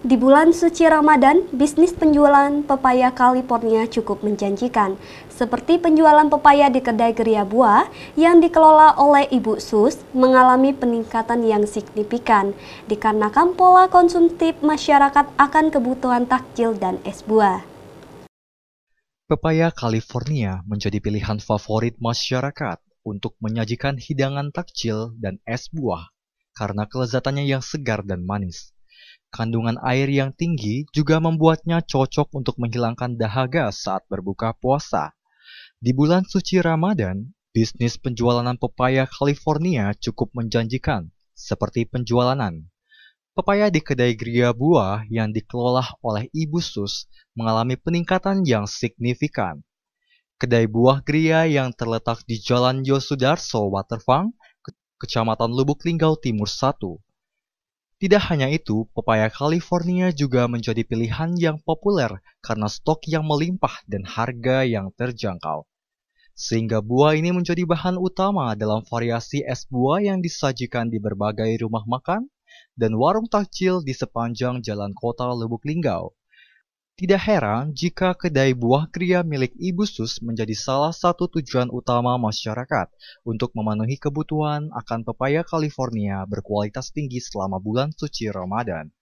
Di bulan suci Ramadan, bisnis penjualan pepaya California cukup menjanjikan, seperti penjualan pepaya di kedai geria buah yang dikelola oleh Ibu Sus mengalami peningkatan yang signifikan dikarenakan pola konsumtif masyarakat akan kebutuhan takjil dan es buah. Pepaya California menjadi pilihan favorit masyarakat untuk menyajikan hidangan takjil dan es buah karena kelezatannya yang segar dan manis. Kandungan air yang tinggi juga membuatnya cocok untuk menghilangkan dahaga saat berbuka puasa. Di bulan suci Ramadan, bisnis penjualan pepaya California cukup menjanjikan, seperti penjualan pepaya di kedai geria buah yang dikelola oleh Ibu Sus mengalami peningkatan yang signifikan. Kedai buah geria yang terletak di Jalan Yosudarso Waterfront, Kecamatan Lubuk Linggau Timur 1. Tidak hanya itu, pepaya California juga menjadi pilihan yang populer karena stok yang melimpah dan harga yang terjangkau. Sehingga buah ini menjadi bahan utama dalam variasi es buah yang disajikan di berbagai rumah makan dan warung takjil di sepanjang jalan kota Lubuk Linggau. Tidak heran jika kedai buah geria milik Ibu Sus menjadi salah satu tujuan utama masyarakat untuk memenuhi kebutuhan akan pepaya California berkualitas tinggi selama bulan suci Ramadan.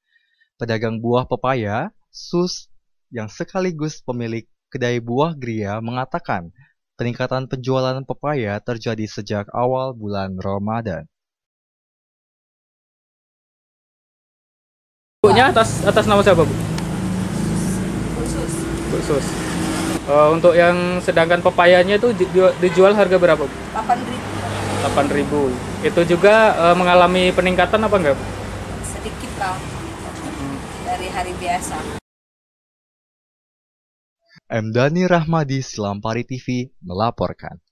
Pedagang buah pepaya, Sus, yang sekaligus pemilik kedai buah geria mengatakan peningkatan penjualan pepaya terjadi sejak awal bulan Ramadan. Bukunya atas nama siapa, Bu? Khusus. Untuk yang sedangkan pepayanya itu dijual harga berapa, Bu? 8.000. Itu juga mengalami peningkatan apa enggak, Bu? Sedikit lah dari hari biasa. M. Dhani Rahmadi, Silampari TV, melaporkan.